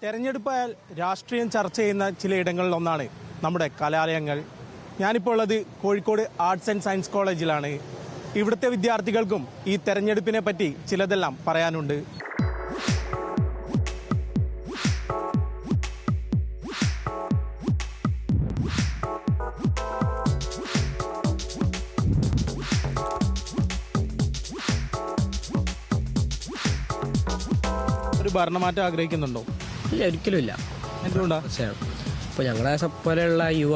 തെരഞ്ഞെടുപ്പായാൽ രാഷ്ട്രീയം ചർച്ച ചെയ്യുന്ന ചിലയിടങ്ങളിലൊന്നാണ് നമ്മുടെ കലാലയങ്ങൾ. ഞാനിപ്പോൾ ഉള്ളത് കോഴിക്കോട് ആർട്സ് ആൻഡ് സയൻസ് കോളേജിലാണ്. ഇവിടുത്തെ വിദ്യാർത്ഥികൾക്കും ഈ തെരഞ്ഞെടുപ്പിനെ പറ്റി ചിലതെല്ലാം പറയാനുണ്ട്. ഒരു ഭരണമാറ്റം ആഗ്രഹിക്കുന്നുണ്ടോ? ഇല്ല, ഒരിക്കലും ഇല്ല. എന്തുകൊണ്ടാണ്? ഇപ്പോൾ ഞങ്ങളെ പോലെയുള്ള യുവ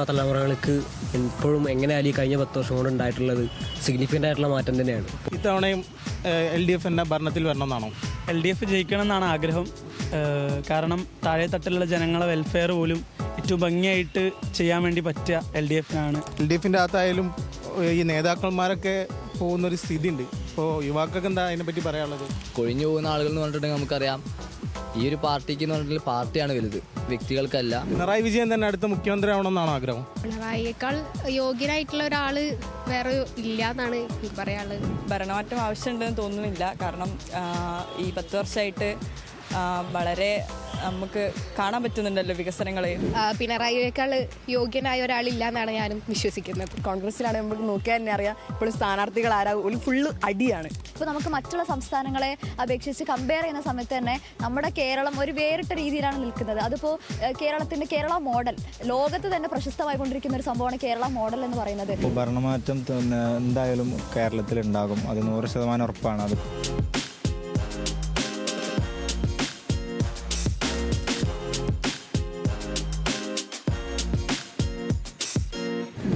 തലമുറകൾക്ക് ഇപ്പോഴും എങ്ങനെയാലും ഈ കഴിഞ്ഞ 10 വർഷം കൊണ്ട് ഉണ്ടായിട്ടുള്ളത് സിഗ്നിഫിക്കൻ്റ് ആയിട്ടുള്ള മാറ്റം തന്നെയാണ്. ഇത്തവണയും LDF തന്നെ ഭരണത്തിൽ വരണമെന്നാണോ? LDF ജയിക്കണം എന്നാണ് ആഗ്രഹം. കാരണം താഴെ തട്ടിലുള്ള ജനങ്ങളെ വെൽഫെയർ പോലും ഏറ്റവും ഭംഗിയായിട്ട് ചെയ്യാൻ വേണ്ടി പറ്റുക LDFനാണ്. LDFൻ്റെ അകത്തായാലും ഈ നേതാക്കന്മാരൊക്കെ പോകുന്നൊരു സ്ഥിതി ഉണ്ട്. ഇപ്പോൾ യുവാക്കൾക്ക് എന്താ അതിനെപ്പറ്റി പറയാനുള്ളത്? കൊഴിഞ്ഞു പോകുന്ന ആളുകൾ എന്ന് പറഞ്ഞിട്ടുണ്ടെങ്കിൽ നമുക്കറിയാം, ഈ ഒരു പാർട്ടിക്ക് എന്ന് പറഞ്ഞിട്ടുണ്ടെങ്കിൽ പാർട്ടിയാണ് വലുത്, വ്യക്തികൾക്കല്ല. പിണറായി വിജയൻ തന്നെ അടുത്ത മുഖ്യമന്ത്രി ആവണമെന്നാണ് ആഗ്രഹം. പിണറായിയേക്കാൾ യോഗ്യനായിട്ടുള്ള ഒരാൾ വേറെ ഇല്ല എന്നാണ് പറയാനുള്ളത്. ഭരണമാറ്റം ആവശ്യമുണ്ടെന്ന് തോന്നുന്നില്ല. കാരണം ഈ 10 വർഷമായിട്ട് വളരെ നമുക്ക് കാണാൻ പറ്റുന്നുണ്ടല്ലോ വികസനങ്ങൾ. പിണറായിയേക്കാൾ യോഗ്യനായ ഒരാളില്ല എന്നാണ് ഞാനും വിശ്വസിക്കുന്നത്. കോൺഗ്രസിലാണ് നമുക്ക് നോക്കിയാൽ തന്നെ അറിയാം, ഇപ്പോൾ സ്ഥാനാർത്ഥികൾ ആരാ ഒരു ഫുള്ള് അടിയാണ്. ഇപ്പോൾ നമുക്ക് മറ്റുള്ള സംസ്ഥാനങ്ങളെ അപേക്ഷിച്ച് കമ്പയർ ചെയ്യുന്ന സമയത്ത് തന്നെ നമ്മുടെ കേരളം ഒരു വേറിട്ട രീതിയിലാണ് നിൽക്കുന്നത്. അതിപ്പോൾ കേരളത്തിൻ്റെ കേരള മോഡൽ ലോകത്ത് തന്നെ പ്രശസ്തമായിക്കൊണ്ടിരിക്കുന്ന ഒരു സംഭവമാണ് കേരള മോഡൽ എന്ന് പറയുന്നത്. ഇപ്പോൾ ഭരണമാറ്റം എന്തായാലും കേരളത്തിലുണ്ടാകും, അത് 100% ഉറപ്പാണ്. അത്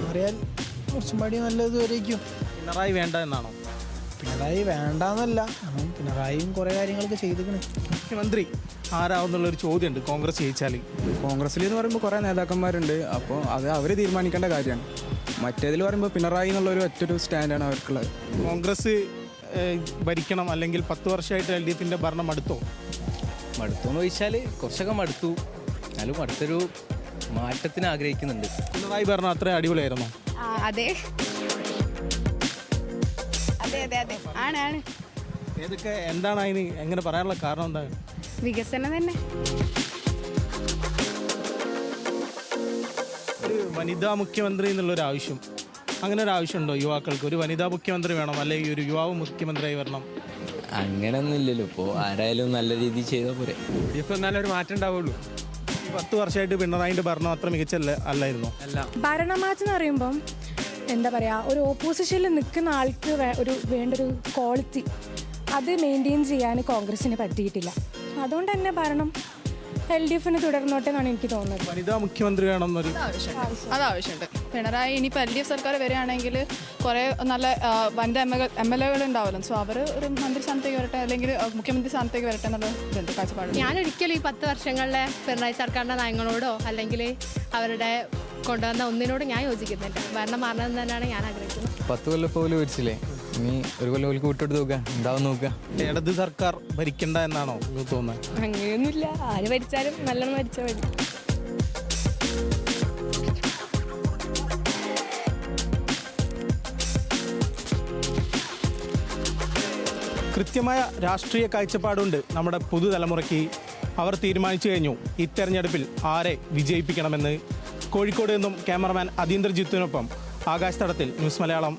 മാറിയാൽ കുറച്ചും പാടി നല്ലത് വരേക്കും. പിണറായി വേണ്ട എന്നാണോ? പിണറായി വേണ്ടാന്നല്ല, പിണറായിയും കുറേ കാര്യങ്ങളൊക്കെ ചെയ്തിരിക്കണ്. മുഖ്യമന്ത്രി ആരാവുന്നുള്ളൊരു ചോദ്യമുണ്ട് കോൺഗ്രസ് ജയിച്ചാൽ. കോൺഗ്രസ്സിൽ എന്ന് പറയുമ്പോൾ കുറേ നേതാക്കന്മാരുണ്ട്, അപ്പോൾ അത് അവർ തീരുമാനിക്കേണ്ട കാര്യമാണ്. മറ്റേതിൽ പറയുമ്പോൾ പിണറായി എന്നുള്ളൊരു ഒറ്റൊരു സ്റ്റാൻഡാണ് അവർക്കുള്ളത്. കോൺഗ്രസ് ഭരിക്കണം, അല്ലെങ്കിൽ 10 വർഷമായിട്ട് LDFൻ്റെ ഭരണം മടുത്തോ? മടുത്തോന്ന് ചോദിച്ചാൽ കുറച്ചൊക്കെ മടുത്തു, എന്നാലും അടുത്തൊരു മാറ്റത്തിന് ആഗ്രഹിക്കുന്നുണ്ട്. പിണറായി ഭരണം അത്ര അടിപൊളിയായിരുന്നോ? അതെ അതെ അതെ അതെ ആണ്. ഏതൊക്കെ എന്താണ് അതിന് എങ്ങനെ പറയാനുള്ള കാരണം? എന്താണ്? വികസനം തന്നെ. ഒരു വനിതാ മുഖ്യമന്ത്രി എന്നുള്ളൊരു ആവശ്യം, അങ്ങനെ ഒരു ആവശ്യമുണ്ടോ യുവാക്കൾക്ക്? ഒരു വനിതാ മുഖ്യമന്ത്രി വേണം, അല്ലെങ്കിൽ ഒരു യുവാവ് മുഖ്യമന്ത്രിയായി വരണം? അങ്ങനെയൊന്നും ഇല്ലല്ലോ. ഇപ്പോൾ ആരായാലും നല്ല രീതിയിൽ ചെയ്താൽ പോരെ. ഇപ്പോൾ നല്ലൊരു മാറ്റം ഉണ്ടാവുള്ളൂ. ഈ 10 വർഷമായിട്ട് പിണറായിൻ്റെ ഭരണം അത്ര മികച്ചല്ല അല്ലായിരുന്നോ? ഭരണമാറ്റം എന്ന് പറയുമ്പം എന്താ പറയുക, ഒരു ഓപ്പോസിഷനിൽ നിൽക്കുന്ന ആൾക്ക് വേണ്ടൊരു ക്വാളിറ്റി അത് മെയിൻറ്റെയിൻ ചെയ്യാൻ കോൺഗ്രസ്സിന് പറ്റിയിട്ടില്ല. അതുകൊണ്ട് തന്നെ ഭരണം LDFന് തുടർന്നോട്ടെ എന്നാണ് എനിക്ക് തോന്നുന്നത്. വനിതാ മുഖ്യമന്ത്രി വേണമെന്നൊരു അത് ആവശ്യമുണ്ട്. പിണറായി ഇനിയിപ്പോൾ LDF സർക്കാർ വരികയാണെങ്കിൽ കുറേ നല്ല വനിതാ MLA ഉണ്ടാവുമല്ലോ. സോ അവർ ഒരു മന്ത്രി സ്ഥാനത്തേക്ക് വരട്ടെ, അല്ലെങ്കിൽ മുഖ്യമന്ത്രി സ്ഥാനത്തേക്ക് വരട്ടെ എന്നുള്ള ഇതുണ്ട് കാഴ്ചപ്പാട്. ഞാനൊരിക്കലും ഈ 10 വർഷങ്ങളിലെ പിണറായി സർക്കാരിൻ്റെ നയങ്ങളോടോ അല്ലെങ്കിൽ അവരുടെ കൊണ്ടുവന്ന ഒന്നിനോടും ഞാൻ യോജിക്കുന്നില്ല. ഭരണം മാറണമെന്ന് തന്നെയാണ് ഞാൻ ആഗ്രഹിക്കുന്നത്. 10 കൊല്ലം പോലും ഭരിച്ചില്ലേ, ഇനി ഒരു കൊല്ലം പോലും വിട്ടെടുത്ത് നോക്കുക, എന്താവും നോക്കുക. ഇടത് സർക്കാർ ഭരിക്കണ്ട എന്നാണോ തോന്നുന്നത്? അങ്ങനെയൊന്നുമില്ല, ആര് ഭരിച്ചാലും നല്ലോണം ഭരിച്ചാൽ മതി. കൃത്യമായ രാഷ്ട്രീയ കാഴ്ചപ്പാടുണ്ട് നമ്മുടെ പുതുതലമുറയ്ക്ക്. അവർ തീരുമാനിച്ചു കഴിഞ്ഞു ഈ തെരഞ്ഞെടുപ്പിൽ ആരെ വിജയിപ്പിക്കണമെന്ന്. കോഴിക്കോട് നിന്നും ക്യാമറമാൻ അതീന്ദ്രജിത്തിനൊപ്പം ആകാശ് തടത്തിൽ, ന്യൂസ് മലയാളം.